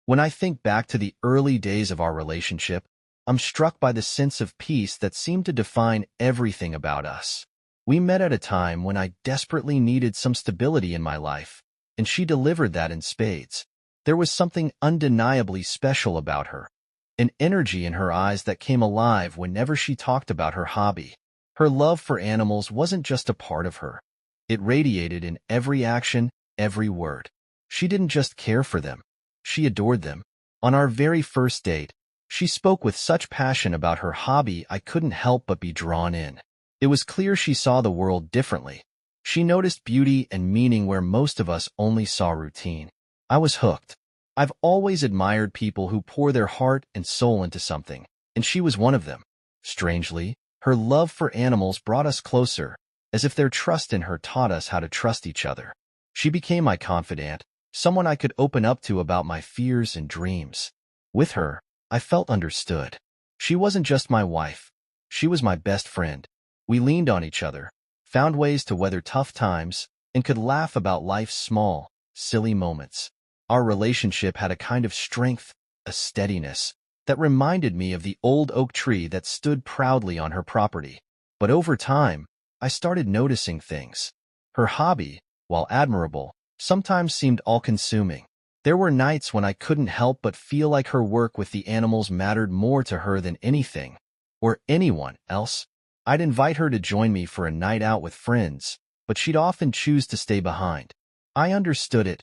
When I think back to the early days of our relationship, I'm struck by the sense of peace that seemed to define everything about us. We met at a time when I desperately needed some stability in my life, and she delivered that in spades. There was something undeniably special about her, an energy in her eyes that came alive whenever she talked about her hobby. Her love for animals wasn't just a part of her. It radiated in every action, every word. She didn't just care for them. She adored them. On our very first date, she spoke with such passion about her hobby I couldn't help but be drawn in. It was clear she saw the world differently. She noticed beauty and meaning where most of us only saw routine. I was hooked. I've always admired people who pour their heart and soul into something, and she was one of them. Strangely, her love for animals brought us closer, as if their trust in her taught us how to trust each other. She became my confidant, someone I could open up to about my fears and dreams. With her, I felt understood. She wasn't just my wife. She was my best friend. We leaned on each other, found ways to weather tough times, and could laugh about life's small, silly moments. Our relationship had a kind of strength, a steadiness, that reminded me of the old oak tree that stood proudly on her property. But over time, I started noticing things. Her hobby, while admirable, sometimes seemed all-consuming. There were nights when I couldn't help but feel like her work with the animals mattered more to her than anything, or anyone else. I'd invite her to join me for a night out with friends, but she'd often choose to stay behind. I understood it.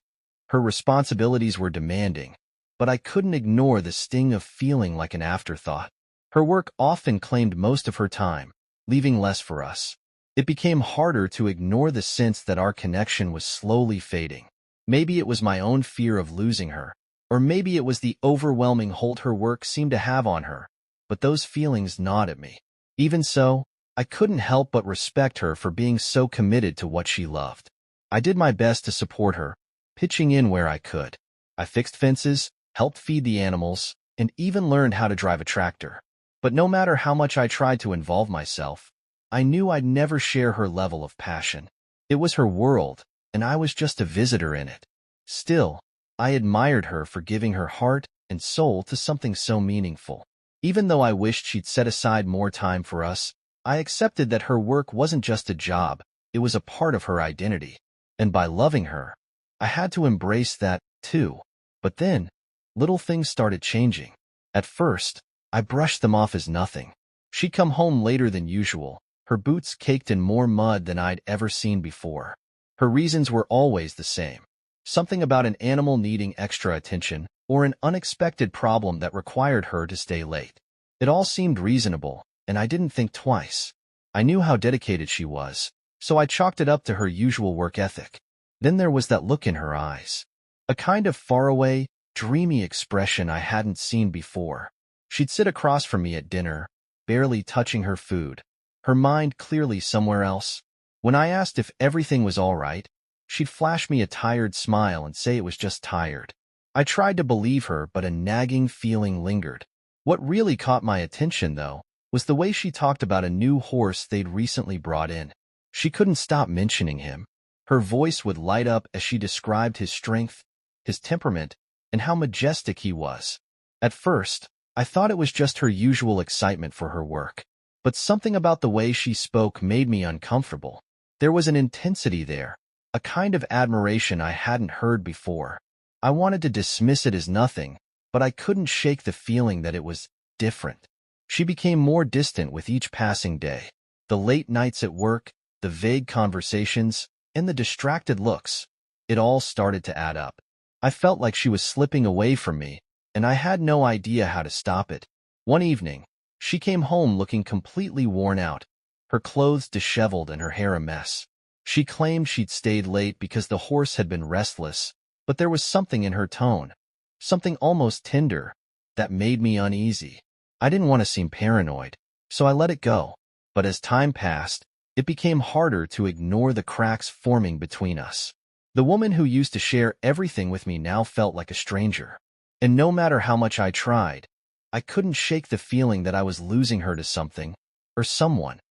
Her responsibilities were demanding, but I couldn't ignore the sting of feeling like an afterthought. Her work often claimed most of her time, leaving less for us. It became harder to ignore the sense that our connection was slowly fading. Maybe it was my own fear of losing her, or maybe it was the overwhelming hold her work seemed to have on her, but those feelings gnawed at me. Even so, I couldn't help but respect her for being so committed to what she loved. I did my best to support her, pitching in where I could. I fixed fences, helped feed the animals, and even learned how to drive a tractor. But no matter how much I tried to involve myself, I knew I'd never share her level of passion. It was her world, and I was just a visitor in it. Still, I admired her for giving her heart and soul to something so meaningful. Even though I wished she'd set aside more time for us, I accepted that her work wasn't just a job, it was a part of her identity. And by loving her, I had to embrace that, too. But then, little things started changing. At first, I brushed them off as nothing. She'd come home later than usual, her boots caked in more mud than I'd ever seen before. Her reasons were always the same. Something about an animal needing extra attention, or an unexpected problem that required her to stay late. It all seemed reasonable, and I didn't think twice. I knew how dedicated she was, so I chalked it up to her usual work ethic. Then there was that look in her eyes. A kind of faraway, dreamy expression I hadn't seen before. She'd sit across from me at dinner, barely touching her food, her mind clearly somewhere else. When I asked if everything was all right, she'd flash me a tired smile and say it was just tired. I tried to believe her, but a nagging feeling lingered. What really caught my attention, though, was the way she talked about a new horse they'd recently brought in. She couldn't stop mentioning him. Her voice would light up as she described his strength, his temperament, and how majestic he was. At first, I thought it was just her usual excitement for her work. But something about the way she spoke made me uncomfortable. There was an intensity there, a kind of admiration I hadn't heard before. I wanted to dismiss it as nothing, but I couldn't shake the feeling that it was different. She became more distant with each passing day. The late nights at work, the vague conversations, and the distracted looks, it all started to add up. I felt like she was slipping away from me, and I had no idea how to stop it. One evening, she came home looking completely worn out, her clothes disheveled and her hair a mess. She claimed she'd stayed late because the horse had been restless, but there was something in her tone, something almost tender, that made me uneasy. I didn't want to seem paranoid, so I let it go. But as time passed, it became harder to ignore the cracks forming between us. The woman who used to share everything with me now felt like a stranger. And no matter how much I tried, I couldn't shake the feeling that I was losing her to something, or someone.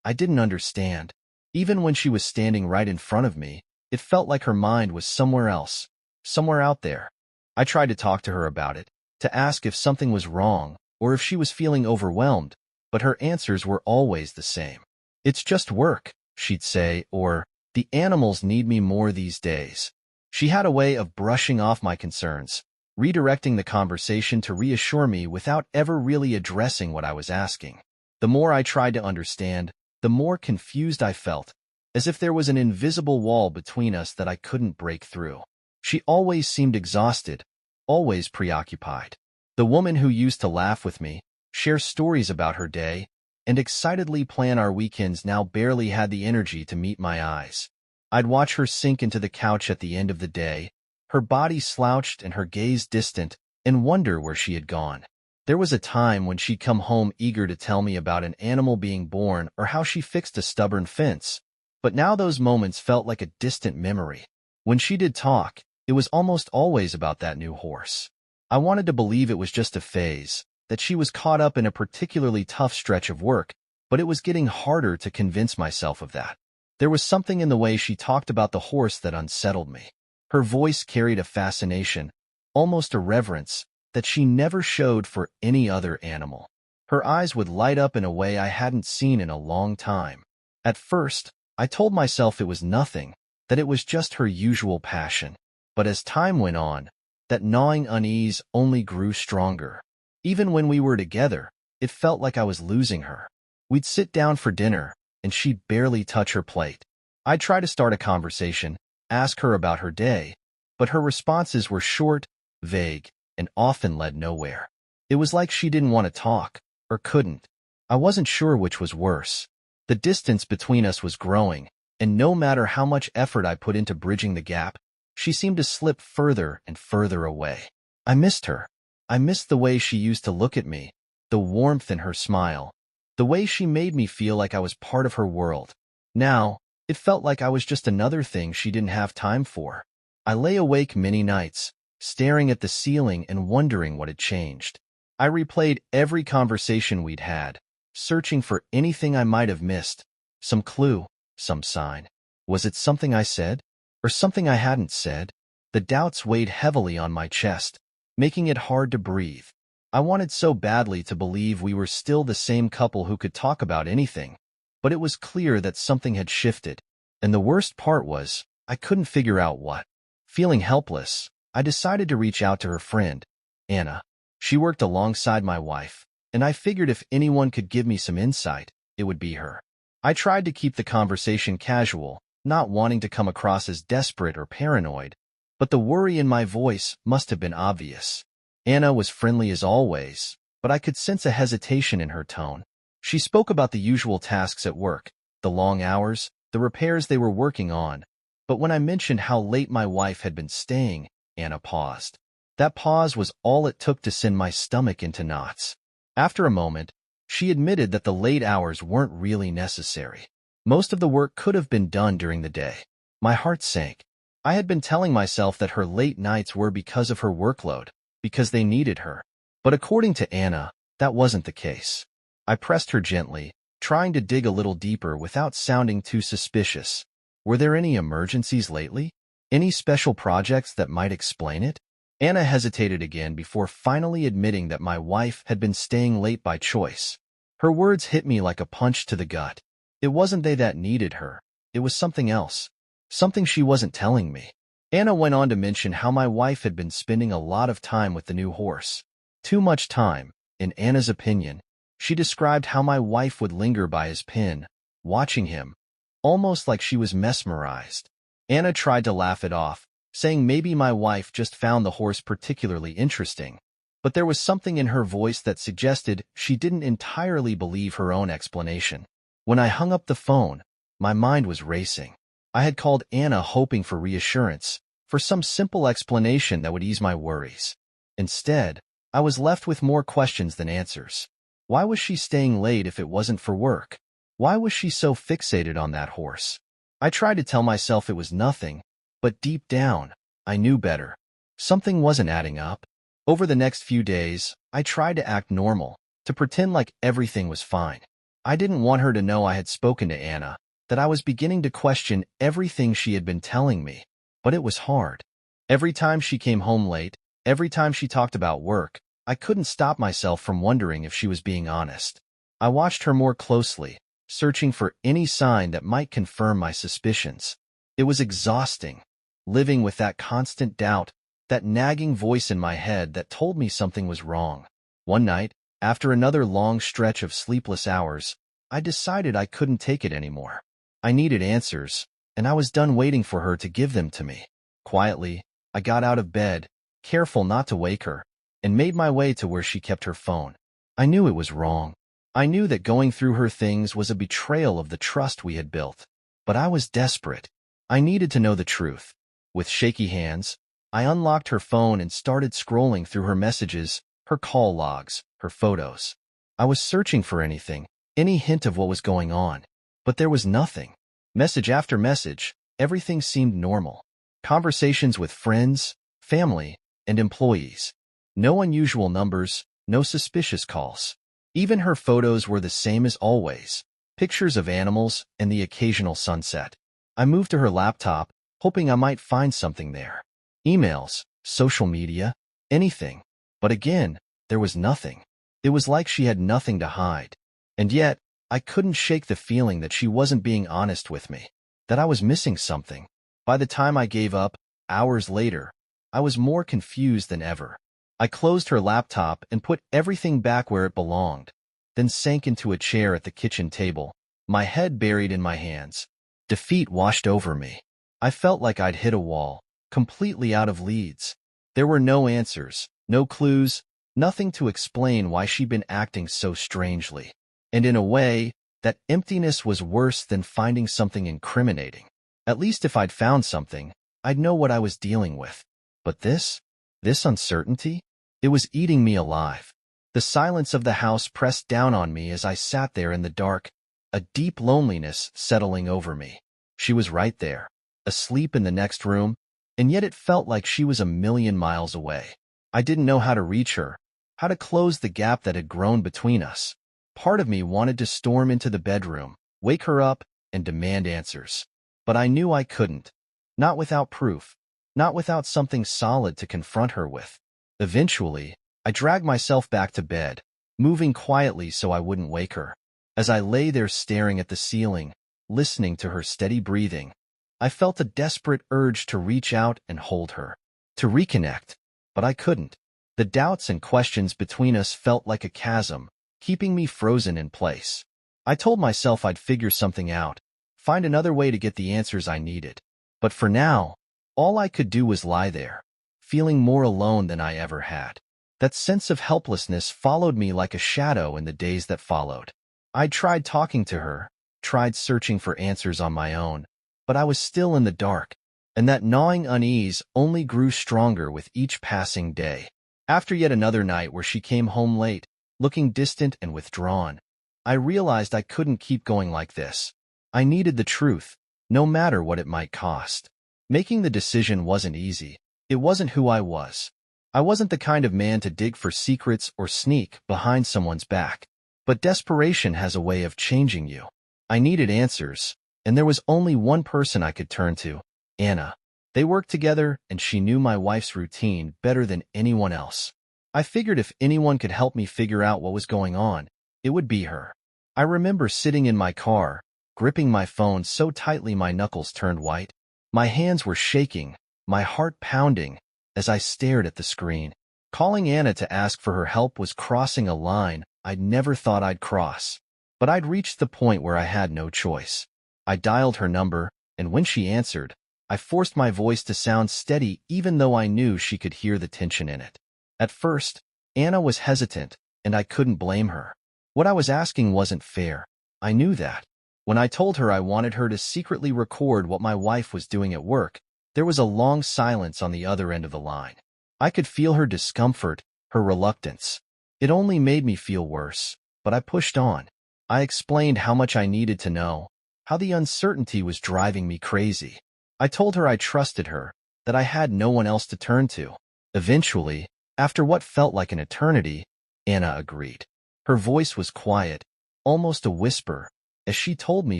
I didn't understand. Even when she was standing right in front of me, it felt like her mind was somewhere else, somewhere out there. I tried to talk to her about it, to ask if something was wrong or if she was feeling overwhelmed, but her answers were always the same. "It's just work," she'd say, or "The animals need me more these days." She had a way of brushing off my concerns, redirecting the conversation to reassure me without ever really addressing what I was asking. The more I tried to understand, the more confused I felt, as if there was an invisible wall between us that I couldn't break through. She always seemed exhausted, always preoccupied. The woman who used to laugh with me, share stories about her day, and excitedly plan our weekends now barely had the energy to meet my eyes. I'd watch her sink into the couch at the end of the day, her body slouched and her gaze distant, and wonder where she had gone. There was a time when she'd come home eager to tell me about an animal being born or how she fixed a stubborn fence, but now those moments felt like a distant memory. When she did talk, it was almost always about that new horse. I wanted to believe it was just a phase, that she was caught up in a particularly tough stretch of work, but it was getting harder to convince myself of that. There was something in the way she talked about the horse that unsettled me. Her voice carried a fascination, almost a reverence, that she never showed for any other animal. Her eyes would light up in a way I hadn't seen in a long time. At first, I told myself it was nothing, that it was just her usual passion. But as time went on, that gnawing unease only grew stronger. Even when we were together, it felt like I was losing her. We'd sit down for dinner, and she'd barely touch her plate. I'd try to start a conversation, ask her about her day, but her responses were short, vague, and often led nowhere. It was like she didn't want to talk, or couldn't. I wasn't sure which was worse. The distance between us was growing, and no matter how much effort I put into bridging the gap, she seemed to slip further and further away. I missed her. I missed the way she used to look at me, the warmth in her smile, the way she made me feel like I was part of her world. Now, it felt like I was just another thing she didn't have time for. I lay awake many nights, staring at the ceiling and wondering what had changed. I replayed every conversation we'd had, searching for anything I might have missed, some clue, some sign. Was it something I said? Or something I hadn't said? The doubts weighed heavily on my chest, making it hard to breathe. I wanted so badly to believe we were still the same couple who could talk about anything, but it was clear that something had shifted, and the worst part was, I couldn't figure out what. Feeling helpless, I decided to reach out to her friend, Anna. She worked alongside my wife, and I figured if anyone could give me some insight, it would be her. I tried to keep the conversation casual, not wanting to come across as desperate or paranoid, but the worry in my voice must have been obvious. Anna was friendly as always, but I could sense a hesitation in her tone. She spoke about the usual tasks at work, the long hours, the repairs they were working on, but when I mentioned how late my wife had been staying, Anna paused. That pause was all it took to send my stomach into knots. After a moment, she admitted that the late hours weren't really necessary. Most of the work could have been done during the day. My heart sank. I had been telling myself that her late nights were because of her workload, because they needed her. But according to Anna, that wasn't the case. I pressed her gently, trying to dig a little deeper without sounding too suspicious. Were there any emergencies lately? Any special projects that might explain it? Anna hesitated again before finally admitting that my wife had been staying late by choice. Her words hit me like a punch to the gut. It wasn't they that needed her. It was something else. Something she wasn't telling me. Anna went on to mention how my wife had been spending a lot of time with the new horse. Too much time, in Anna's opinion. She described how my wife would linger by his pen, watching him, almost like she was mesmerized. Anna tried to laugh it off, saying maybe my wife just found the horse particularly interesting. But there was something in her voice that suggested she didn't entirely believe her own explanation. When I hung up the phone, my mind was racing. I had called Anna hoping for reassurance, for some simple explanation that would ease my worries. Instead, I was left with more questions than answers. Why was she staying late if it wasn't for work? Why was she so fixated on that horse? I tried to tell myself it was nothing, but deep down, I knew better. Something wasn't adding up. Over the next few days, I tried to act normal, to pretend like everything was fine. I didn't want her to know I had spoken to Anna, that I was beginning to question everything she had been telling me, but it was hard. Every time she came home late, Every time she talked about work, I couldn't stop myself from wondering if she was being honest. I watched her more closely, searching for any sign that might confirm my suspicions. It was exhausting, living with that constant doubt, that nagging voice in my head that told me something was wrong. One night, after another long stretch of sleepless hours, I decided I couldn't take it anymore. I needed answers, and I was done waiting for her to give them to me. Quietly, I got out of bed, careful not to wake her, and made my way to where she kept her phone. I knew it was wrong. I knew that going through her things was a betrayal of the trust we had built. But I was desperate. I needed to know the truth. With shaky hands, I unlocked her phone and started scrolling through her messages, her call logs, her photos. I was searching for anything, any hint of what was going on. But there was nothing. Message after message, everything seemed normal. Conversations with friends, family, and employees. No unusual numbers, no suspicious calls. Even her photos were the same as always, pictures of animals and the occasional sunset. I moved to her laptop, hoping I might find something there. Emails, social media, anything. But again, there was nothing. It was like she had nothing to hide. And yet, I couldn't shake the feeling that she wasn't being honest with me, that I was missing something. By the time I gave up, hours later, I was more confused than ever. I closed her laptop and put everything back where it belonged, then sank into a chair at the kitchen table, my head buried in my hands. Defeat washed over me. I felt like I'd hit a wall, completely out of leads. There were no answers, no clues, nothing to explain why she'd been acting so strangely. And in a way, that emptiness was worse than finding something incriminating. At least if I'd found something, I'd know what I was dealing with. But this uncertainty? It was eating me alive. The silence of the house pressed down on me as I sat there in the dark, a deep loneliness settling over me. She was right there, asleep in the next room, and yet it felt like she was a million miles away. I didn't know how to reach her, how to close the gap that had grown between us. Part of me wanted to storm into the bedroom, wake her up, and demand answers. But I knew I couldn't. Not without proof. Not without something solid to confront her with. Eventually, I dragged myself back to bed, moving quietly so I wouldn't wake her. As I lay there staring at the ceiling, listening to her steady breathing, I felt a desperate urge to reach out and hold her, to reconnect, but I couldn't. The doubts and questions between us felt like a chasm, keeping me frozen in place. I told myself I'd figure something out, find another way to get the answers I needed. But for now, all I could do was lie there, feeling more alone than I ever had. That sense of helplessness followed me like a shadow in the days that followed. I'd tried talking to her, tried searching for answers on my own, but I was still in the dark, and that gnawing unease only grew stronger with each passing day. After yet another night where she came home late, looking distant and withdrawn, I realized I couldn't keep going like this. I needed the truth, no matter what it might cost. Making the decision wasn't easy. It wasn't who I was. I wasn't the kind of man to dig for secrets or sneak behind someone's back. But desperation has a way of changing you. I needed answers, and there was only one person I could turn to, Anna. They worked together, and she knew my wife's routine better than anyone else. I figured if anyone could help me figure out what was going on, it would be her. I remember sitting in my car, gripping my phone so tightly my knuckles turned white. My hands were shaking, my heart pounding, as I stared at the screen. Calling Anna to ask for her help was crossing a line I'd never thought I'd cross. But I'd reached the point where I had no choice. I dialed her number, and when she answered, I forced my voice to sound steady even though I knew she could hear the tension in it. At first, Anna was hesitant, and I couldn't blame her. What I was asking wasn't fair. I knew that. When I told her I wanted her to secretly record what my wife was doing at work, there was a long silence on the other end of the line. I could feel her discomfort, her reluctance. It only made me feel worse, but I pushed on. I explained how much I needed to know, how the uncertainty was driving me crazy. I told her I trusted her, that I had no one else to turn to. Eventually, after what felt like an eternity, Anna agreed. Her voice was quiet, almost a whisper, as she told me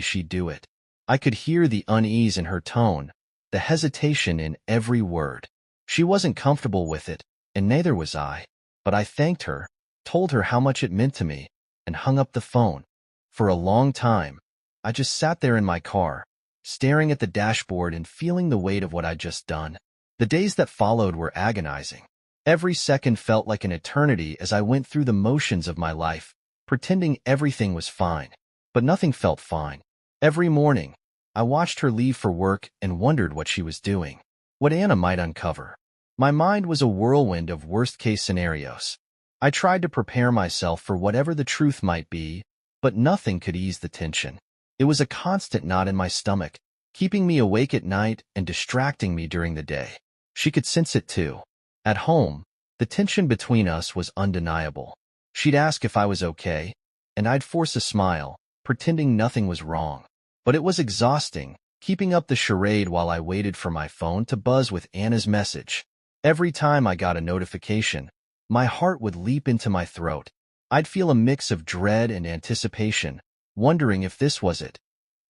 she'd do it. I could hear the unease in her tone, the hesitation in every word. She wasn't comfortable with it, and neither was I. But I thanked her, told her how much it meant to me, and hung up the phone. For a long time, I just sat there in my car, staring at the dashboard and feeling the weight of what I'd just done. The days that followed were agonizing. Every second felt like an eternity as I went through the motions of my life, pretending everything was fine. But nothing felt fine. Every morning, I watched her leave for work and wondered what she was doing, what Anna might uncover. My mind was a whirlwind of worst-case scenarios. I tried to prepare myself for whatever the truth might be, but nothing could ease the tension. It was a constant knot in my stomach, keeping me awake at night and distracting me during the day. She could sense it too. At home, the tension between us was undeniable. She'd ask if I was okay, and I'd force a smile, pretending nothing was wrong. But it was exhausting, keeping up the charade while I waited for my phone to buzz with Anna's message. Every time I got a notification, my heart would leap into my throat. I'd feel a mix of dread and anticipation, wondering if this was it,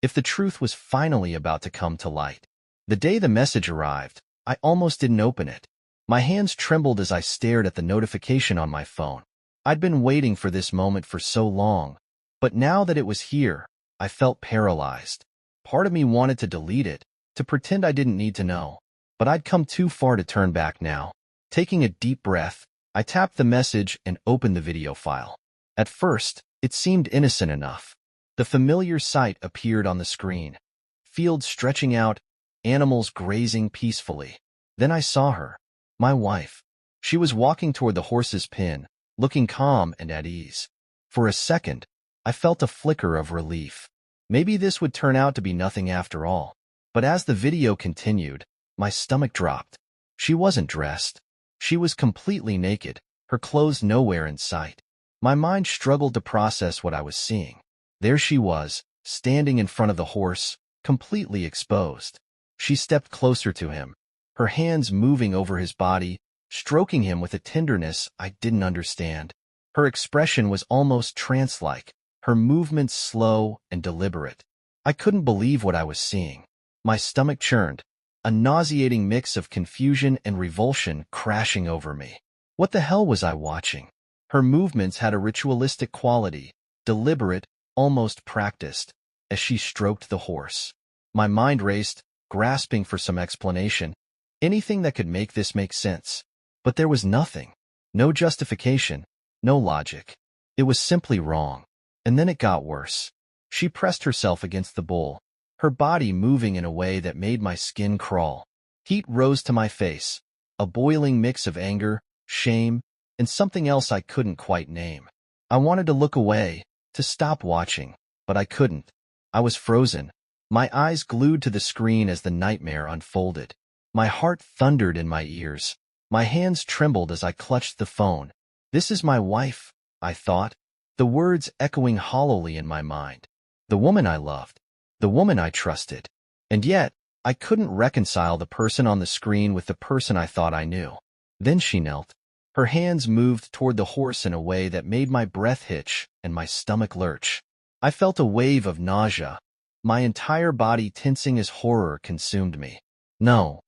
if the truth was finally about to come to light. The day the message arrived, I almost didn't open it. My hands trembled as I stared at the notification on my phone. I'd been waiting for this moment for so long, but now that it was here, I felt paralyzed. Part of me wanted to delete it, to pretend I didn't need to know, but I'd come too far to turn back now. Taking a deep breath, I tapped the message and opened the video file. At first, it seemed innocent enough. The familiar sight appeared on the screen. Fields stretching out, animals grazing peacefully. Then I saw her, my wife. She was walking toward the horse's pen, looking calm and at ease. For a second, I felt a flicker of relief. Maybe this would turn out to be nothing after all. But as the video continued, my stomach dropped. She wasn't dressed. She was completely naked, her clothes nowhere in sight. My mind struggled to process what I was seeing. There she was, standing in front of the horse, completely exposed. She stepped closer to him, her hands moving over his body, stroking him with a tenderness I didn't understand. Her expression was almost trance-like, her movements slow and deliberate. I couldn't believe what I was seeing. My stomach churned, a nauseating mix of confusion and revulsion crashing over me. What the hell was I watching? Her movements had a ritualistic quality, deliberate, almost practiced, as she stroked the horse. My mind raced, grasping for some explanation, anything that could make this make sense. But there was nothing. No justification, no logic. It was simply wrong. And then it got worse. She pressed herself against the bull, her body moving in a way that made my skin crawl. Heat rose to my face, a boiling mix of anger, shame, and something else I couldn't quite name. I wanted to look away, to stop watching, but I couldn't. I was frozen, my eyes glued to the screen as the nightmare unfolded. My heart thundered in my ears. My hands trembled as I clutched the phone. This is my wife, I thought, the words echoing hollowly in my mind. The woman I loved, the woman I trusted. And yet, I couldn't reconcile the person on the screen with the person I thought I knew. Then she knelt. Her hands moved toward the horse in a way that made my breath hitch and my stomach lurch. I felt a wave of nausea, my entire body tensing as horror consumed me. No,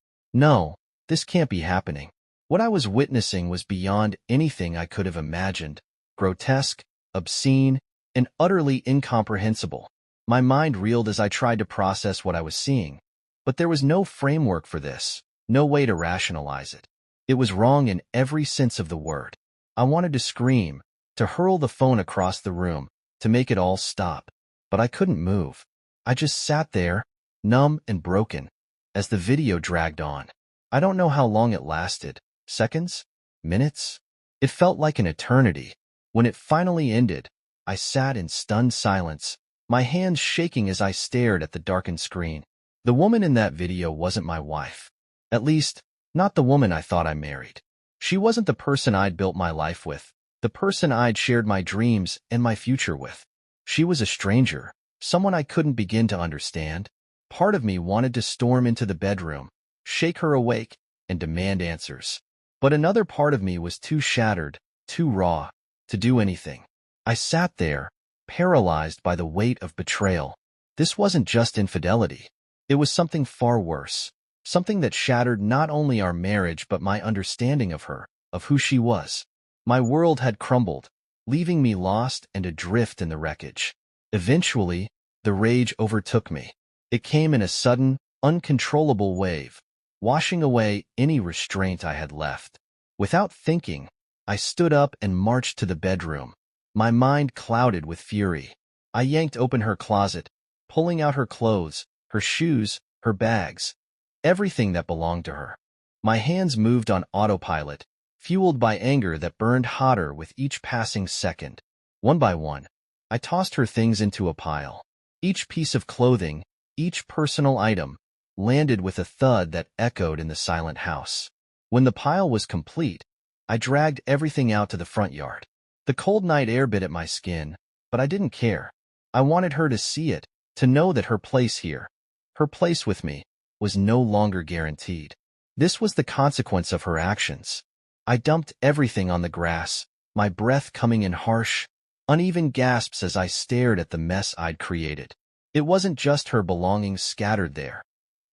this can't be happening. What I was witnessing was beyond anything I could have imagined, grotesque, obscene, and utterly incomprehensible. My mind reeled as I tried to process what I was seeing, but there was no framework for this, no way to rationalize it. It was wrong in every sense of the word. I wanted to scream, to hurl the phone across the room, to make it all stop, but I couldn't move. I just sat there, numb and broken, as the video dragged on. I don't know how long it lasted, seconds, minutes. It felt like an eternity. When it finally ended, I sat in stunned silence, my hands shaking as I stared at the darkened screen. The woman in that video wasn't my wife. At least, not the woman I thought I married. She wasn't the person I'd built my life with, the person I'd shared my dreams and my future with. She was a stranger, someone I couldn't begin to understand. Part of me wanted to storm into the bedroom, shake her awake, and demand answers. But another part of me was too shattered, too raw, to do anything. I sat there, paralyzed by the weight of betrayal. This wasn't just infidelity. It was something far worse, something that shattered not only our marriage but my understanding of her, of who she was. My world had crumbled, leaving me lost and adrift in the wreckage. Eventually, the rage overtook me. It came in a sudden, uncontrollable wave, washing away any restraint I had left. Without thinking, I stood up and marched to the bedroom, my mind clouded with fury. I yanked open her closet, pulling out her clothes, her shoes, her bags, everything that belonged to her. My hands moved on autopilot, fueled by anger that burned hotter with each passing second. One by one, I tossed her things into a pile. Each piece of clothing, each personal item, landed with a thud that echoed in the silent house. When the pile was complete, I dragged everything out to the front yard. The cold night air bit at my skin, but I didn't care. I wanted her to see it, to know that her place here, her place with me, was no longer guaranteed. This was the consequence of her actions. I dumped everything on the grass, my breath coming in harsh, uneven gasps as I stared at the mess I'd created. It wasn't just her belongings scattered there.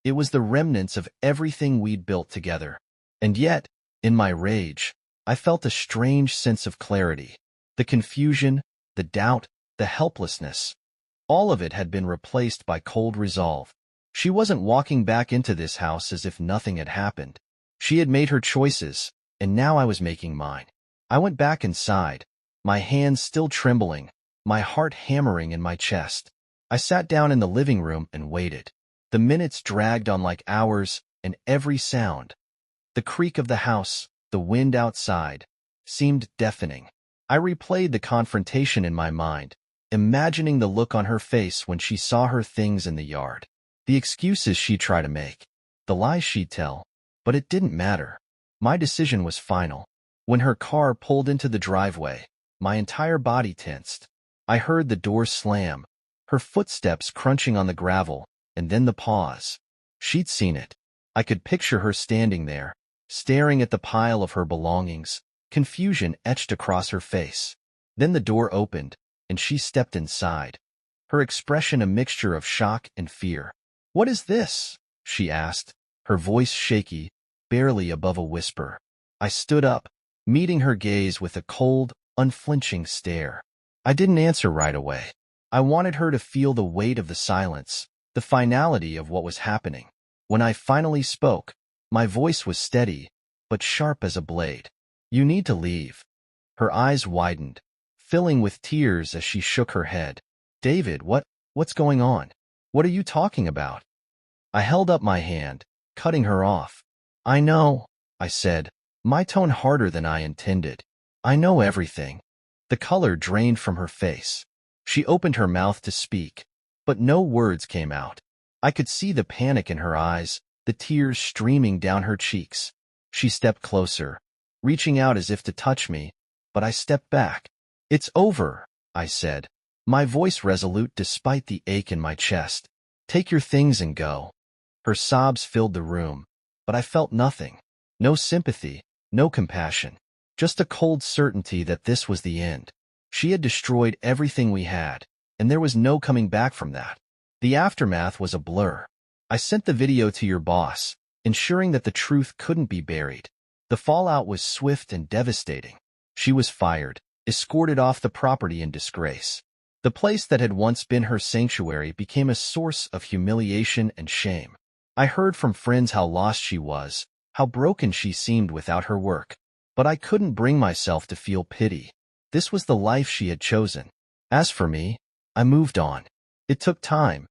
It was the remnants of everything we'd built together. And yet, in my rage, I felt a strange sense of clarity. The confusion, the doubt, the helplessness. All of it had been replaced by cold resolve. She wasn't walking back into this house as if nothing had happened. She had made her choices, and now I was making mine. I went back inside, my hands still trembling, my heart hammering in my chest. I sat down in the living room and waited. The minutes dragged on like hours, and every sound, the creak of the house, the wind outside, seemed deafening. I replayed the confrontation in my mind, imagining the look on her face when she saw her things in the yard. The excuses she'd try to make, the lies she'd tell, but it didn't matter. My decision was final. When her car pulled into the driveway, my entire body tensed. I heard the door slam, her footsteps crunching on the gravel, and then the pause. She'd seen it. I could picture her standing there, staring at the pile of her belongings, confusion etched across her face. Then the door opened, and she stepped inside, her expression a mixture of shock and fear. "What is this?" she asked, her voice shaky, barely above a whisper. I stood up, meeting her gaze with a cold, unflinching stare. I didn't answer right away. I wanted her to feel the weight of the silence, the finality of what was happening. When I finally spoke, my voice was steady, but sharp as a blade. "You need to leave." Her eyes widened, filling with tears as she shook her head. "David, what's going on? What are you talking about?" I held up my hand, cutting her off. "I know," I said, my tone harder than I intended. "I know everything." The color drained from her face. She opened her mouth to speak, but no words came out. I could see the panic in her eyes, the tears streaming down her cheeks. She stepped closer, reaching out as if to touch me, but I stepped back. "It's over," I said, my voice resolute despite the ache in my chest. "Take your things and go." Her sobs filled the room, but I felt nothing. No sympathy, no compassion, just a cold certainty that this was the end. She had destroyed everything we had, and there was no coming back from that. The aftermath was a blur. I sent the video to your boss, ensuring that the truth couldn't be buried. The fallout was swift and devastating. She was fired, escorted off the property in disgrace. The place that had once been her sanctuary became a source of humiliation and shame. I heard from friends how lost she was, how broken she seemed without her work. But I couldn't bring myself to feel pity. This was the life she had chosen. As for me, I moved on. It took time,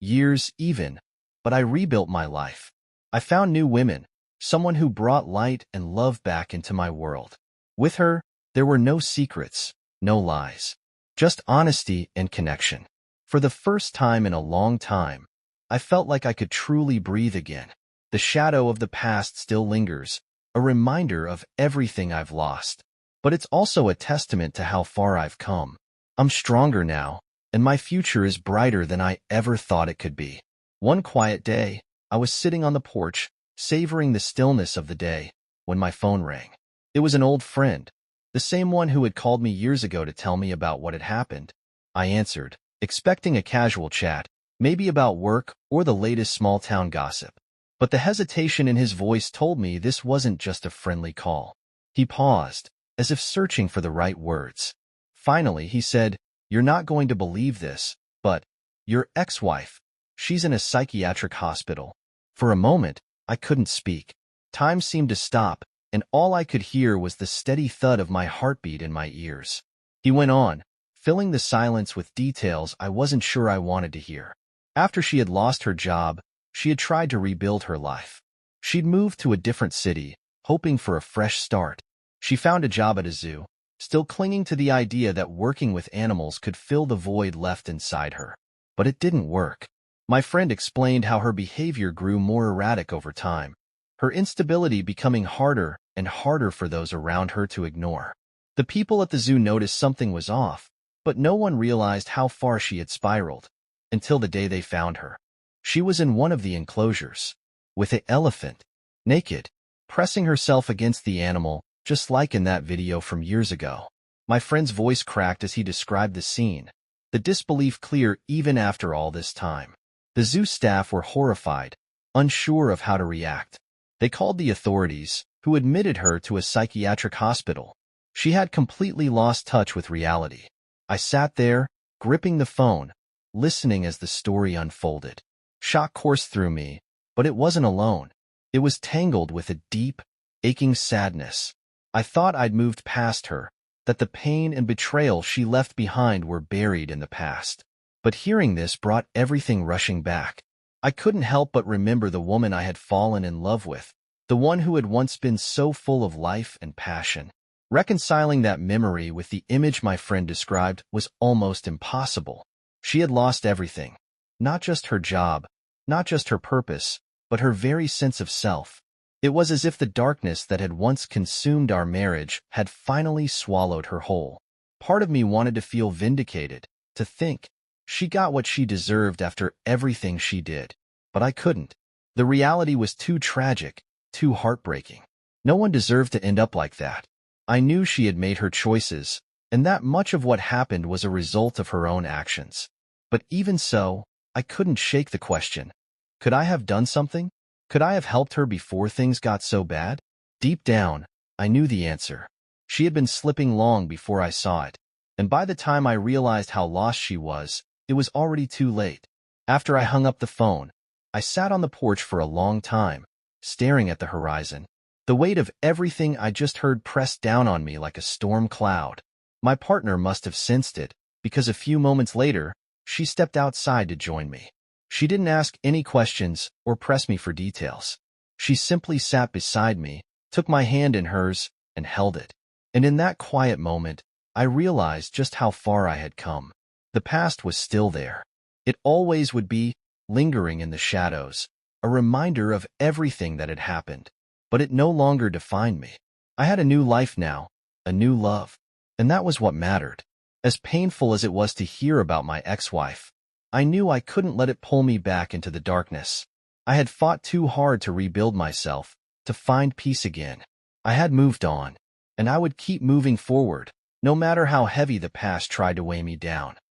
years even, but I rebuilt my life. I found new women, someone who brought light and love back into my world. With her, there were no secrets, no lies, just honesty and connection. For the first time in a long time, I felt like I could truly breathe again. The shadow of the past still lingers, a reminder of everything I've lost. But it's also a testament to how far I've come. I'm stronger now, and my future is brighter than I ever thought it could be. One quiet day, I was sitting on the porch, savoring the stillness of the day, when my phone rang. It was an old friend, the same one who had called me years ago to tell me about what had happened. I answered, expecting a casual chat, maybe about work or the latest small-town gossip. But the hesitation in his voice told me this wasn't just a friendly call. He paused, as if searching for the right words. Finally, he said, "You're not going to believe this, but your ex-wife, she's in a psychiatric hospital." For a moment, I couldn't speak. Time seemed to stop, and all I could hear was the steady thud of my heartbeat in my ears. He went on, filling the silence with details I wasn't sure I wanted to hear. After she had lost her job, she had tried to rebuild her life. She'd moved to a different city, hoping for a fresh start. She found a job at a zoo, still clinging to the idea that working with animals could fill the void left inside her. But it didn't work. My friend explained how her behavior grew more erratic over time, her instability becoming harder and harder for those around her to ignore. The people at the zoo noticed something was off, but no one realized how far she had spiraled, until the day they found her. She was in one of the enclosures, with an elephant, naked, pressing herself against the animal, just like in that video from years ago. My friend's voice cracked as he described the scene, the disbelief clear even after all this time. The zoo staff were horrified, unsure of how to react. They called the authorities, who admitted her to a psychiatric hospital. She had completely lost touch with reality. I sat there, gripping the phone, listening as the story unfolded. Shock coursed through me, but it wasn't alone. It was tangled with a deep, aching sadness. I thought I'd moved past her, that the pain and betrayal she left behind were buried in the past. But hearing this brought everything rushing back. I couldn't help but remember the woman I had fallen in love with, the one who had once been so full of life and passion. Reconciling that memory with the image my friend described was almost impossible. She had lost everything. Not just her job, not just her purpose, but her very sense of self. It was as if the darkness that had once consumed our marriage had finally swallowed her whole. Part of me wanted to feel vindicated, to think she got what she deserved after everything she did. But I couldn't. The reality was too tragic, too heartbreaking. No one deserved to end up like that. I knew she had made her choices, and that much of what happened was a result of her own actions. But even so, I couldn't shake the question. Could I have done something? Could I have helped her before things got so bad? Deep down, I knew the answer. She had been slipping long before I saw it, and by the time I realized how lost she was, it was already too late. After I hung up the phone, I sat on the porch for a long time, staring at the horizon. The weight of everything I just heard pressed down on me like a storm cloud. My partner must have sensed it, because a few moments later, she stepped outside to join me. She didn't ask any questions or press me for details. She simply sat beside me, took my hand in hers, and held it. And in that quiet moment, I realized just how far I had come. The past was still there. It always would be, lingering in the shadows, a reminder of everything that had happened. But it no longer defined me. I had a new life now, a new love. And that was what mattered. As painful as it was to hear about my ex-wife, I knew I couldn't let it pull me back into the darkness. I had fought too hard to rebuild myself, to find peace again. I had moved on, and I would keep moving forward, no matter how heavy the past tried to weigh me down.